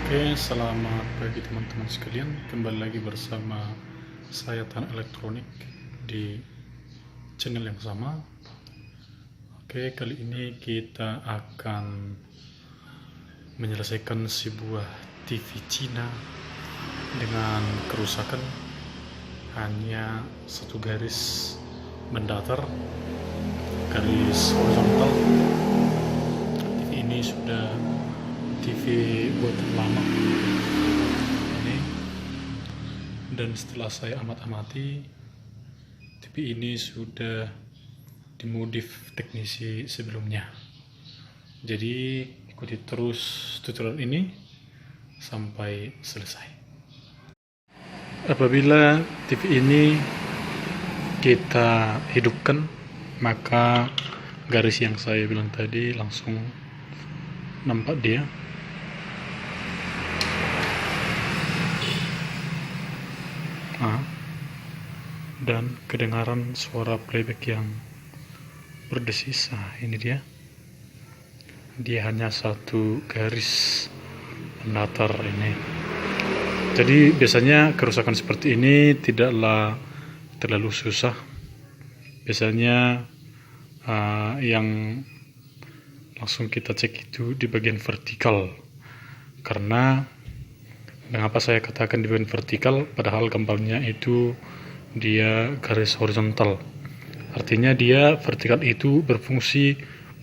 Oke, selamat pagi teman-teman sekalian. Kembali lagi bersama saya Tan Elektronik di channel yang sama. Oke, kali ini kita akan menyelesaikan sebuah TV Cina dengan kerusakan hanya satu garis mendatar, garis horizontal. TV ini sudah TV buatan lama ini, dan setelah saya amati TV ini sudah dimodif teknisi sebelumnya. Jadi ikuti terus tutorial ini sampai selesai. Apabila TV ini kita hidupkan, maka garis yang saya bilang tadi langsung nampak dia. Dan kedengaran suara playback yang berdesis. Ini dia hanya satu garis mendatar ini. Jadi biasanya kerusakan seperti ini tidaklah terlalu susah. Biasanya yang langsung kita cek itu di bagian vertikal. Karena mengapa saya katakan di bagian vertikal, padahal gambarnya itu dia garis horizontal. Artinya dia vertikal itu berfungsi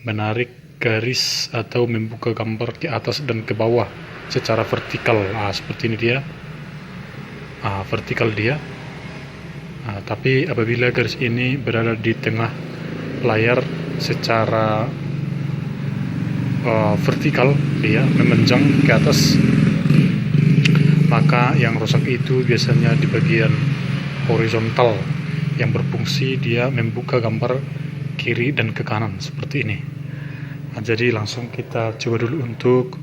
menarik garis atau membuka gambar ke atas dan ke bawah secara vertikal. Seperti ini dia, vertikal dia. Tapi apabila garis ini berada di tengah layar secara vertikal, dia memanjang ke atas, maka yang rusak itu biasanya di bagian horizontal yang berfungsi dia membuka gambar kiri dan ke kanan seperti ini. Jadi langsung kita coba dulu untuk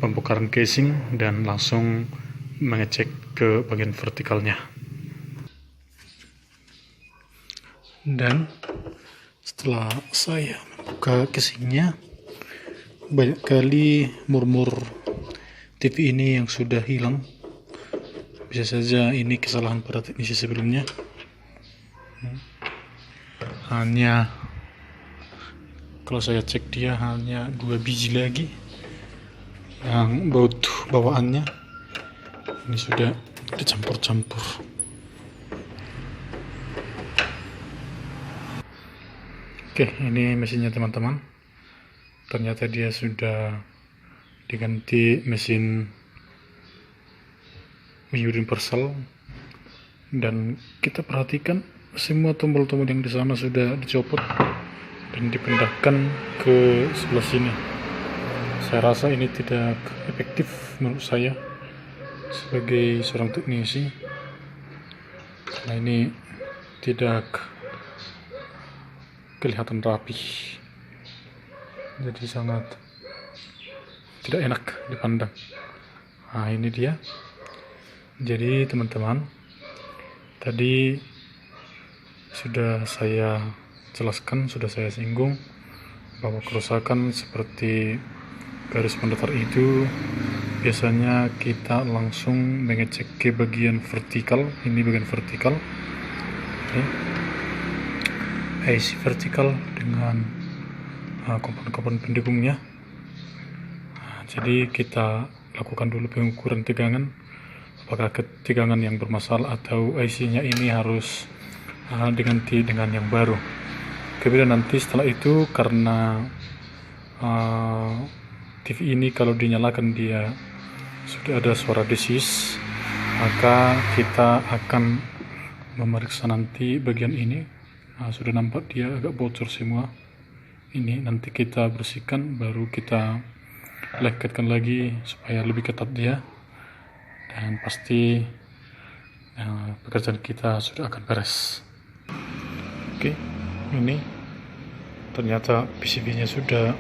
pembongkaran casing dan langsung mengecek ke bagian vertikalnya. Dan setelah saya membuka casingnya, banyak kali murmur TV ini yang sudah hilang. Bisa saja ini kesalahan pada teknisi sebelumnya. Hanya kalau saya cek dia hanya 2 biji lagi yang baut bawaannya ini sudah dicampur-campur. Oke, ini mesinnya teman-teman. Ternyata dia sudah diganti mesin universal, dan kita perhatikan semua tombol-tombol yang di sana sudah dicopot dan dipindahkan ke sebelah sini. Saya rasa ini tidak efektif menurut saya sebagai seorang teknisi, karena ini tidak kelihatan rapi, jadi sangat tidak enak dipandang. Ini dia. Jadi teman-teman, tadi sudah saya jelaskan, sudah saya singgung bahwa kerusakan seperti garis mendatar itu biasanya kita langsung mengecek ke bagian vertikal. Ini bagian vertikal, IC vertikal dengan komponen-komponen pendukungnya. Jadi kita lakukan dulu pengukuran tegangan, apakah ketegangan yang bermasalah atau IC-nya ini harus diganti dengan yang baru. Kemudian nanti setelah itu, karena TV ini kalau dinyalakan dia sudah ada suara desis, maka kita akan memeriksa nanti bagian ini. Sudah nampak dia agak bocor semua. Ini nanti kita bersihkan, baru kita lekatkan lagi supaya lebih ketat dia, dan pasti pekerjaan kita sudah akan beres. Oke, ini ternyata PCB-nya sudah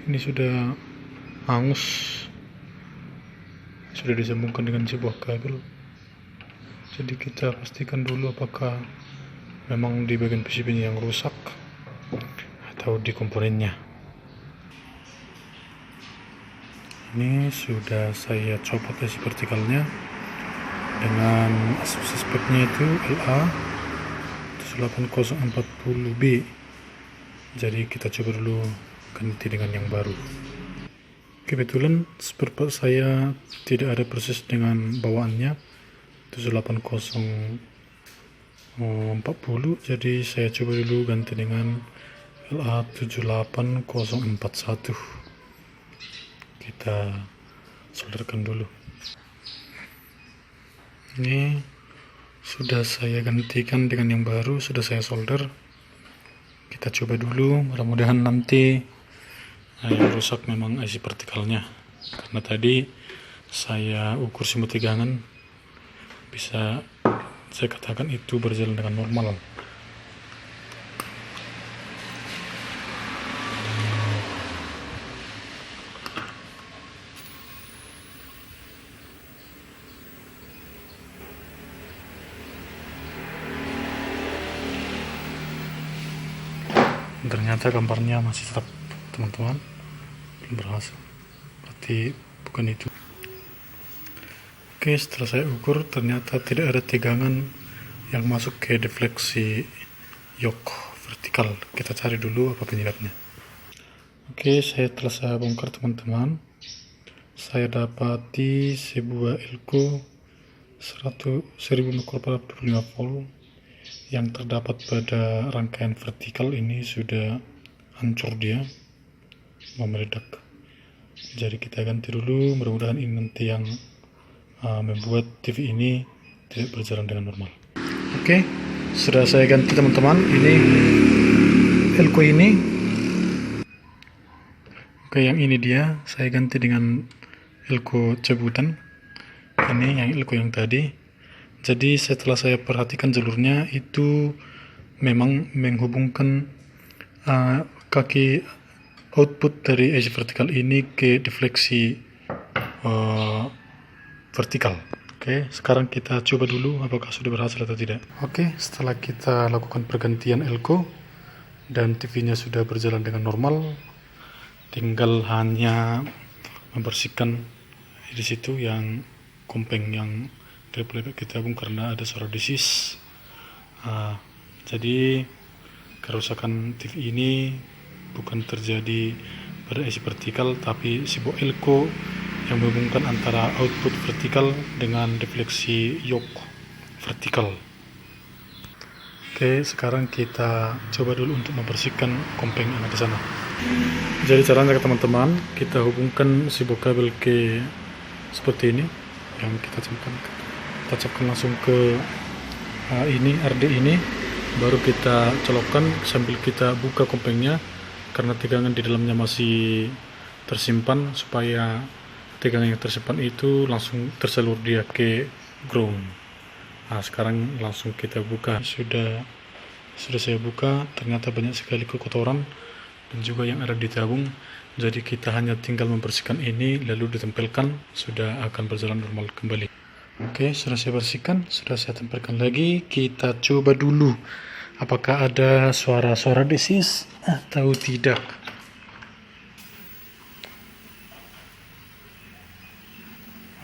ini sudah hangus, sudah disambungkan dengan sebuah kabel. Jadi kita pastikan dulu apakah memang di bagian PCB-nya yang rusak atau di komponennya. Ini sudah saya copot IC vertikalnya dengan speknya itu LA 18040B. Jadi kita coba dulu ganti dengan yang baru. Kebetulan spare part saya tidak ada persis dengan bawaannya 18040, jadi saya coba dulu ganti dengan LA 78041. Kita solderkan dulu. Ini sudah saya gantikan dengan yang baru, sudah saya solder. Kita coba dulu, mudah-mudahan nanti yang rusak memang IC vertikalnya, karena tadi saya ukur simbol tegangan, bisa saya katakan itu berjalan dengan normal. Ternyata gambarnya masih tetap, teman-teman, belum berhasil, berarti bukan itu. Oke, setelah saya ukur ternyata tidak ada tegangan yang masuk ke defleksi yoke vertikal. Kita cari dulu apa penyebabnya. Oke, setelah saya bongkar, teman-teman, saya dapati sebuah elko 1000 mikrofarad 25 volt yang terdapat pada rangkaian vertikal ini sudah hancur, dia mau meledak. Jadi kita ganti dulu, mudah-mudahan ini nanti yang membuat TV ini tidak berjalan dengan normal. Oke, sudah saya ganti, teman-teman. Ini elko ini. Oke, yang ini dia saya ganti dengan elko cabutan. Ini yang elko yang tadi. Jadi setelah saya perhatikan jalurnya itu memang menghubungkan kaki output dari IC vertikal ini ke defleksi vertikal. Oke, sekarang kita coba dulu apakah sudah berhasil atau tidak. Oke, setelah kita lakukan pergantian elko dan TV-nya sudah berjalan dengan normal, tinggal hanya membersihkan di situ yang kompeng yang dari playback kita karena ada suara desis. Jadi kerusakan TV ini bukan terjadi pada IC vertikal, tapi sebuah elko yang menghubungkan antara output vertikal dengan defleksi yoke vertikal. Oke, sekarang kita coba dulu untuk membersihkan kompeng yang ada di sana. Jadi caranya, teman-teman, kita hubungkan sebuah kabel ke seperti ini yang kita tancapkan langsung ke ini RD ini, baru kita colokkan sambil kita buka kompengnya karena tegangan di dalamnya masih tersimpan, supaya tegangan yang tersimpan itu langsung tersalur dia ke ground. Sekarang langsung kita buka. Sudah saya buka, ternyata banyak sekali kotoran dan juga yang ada di tabung. Jadi kita hanya tinggal membersihkan ini lalu ditempelkan, sudah akan berjalan normal kembali. Oke, sudah saya bersihkan, sudah saya tempelkan lagi. Kita coba dulu apakah ada suara-suara desis atau tidak.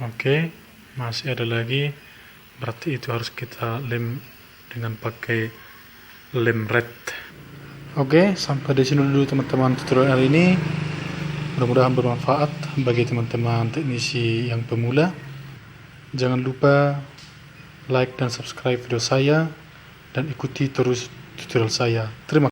Oke, masih ada lagi. Berarti itu harus kita lem dengan pakai lem red. Oke, sampai di sini dulu, teman-teman, tutorial hari ini. Mudah-mudahan bermanfaat bagi teman-teman teknisi yang pemula. Jangan lupa like dan subscribe video saya dan ikuti terus tutorial saya. Terima kasih.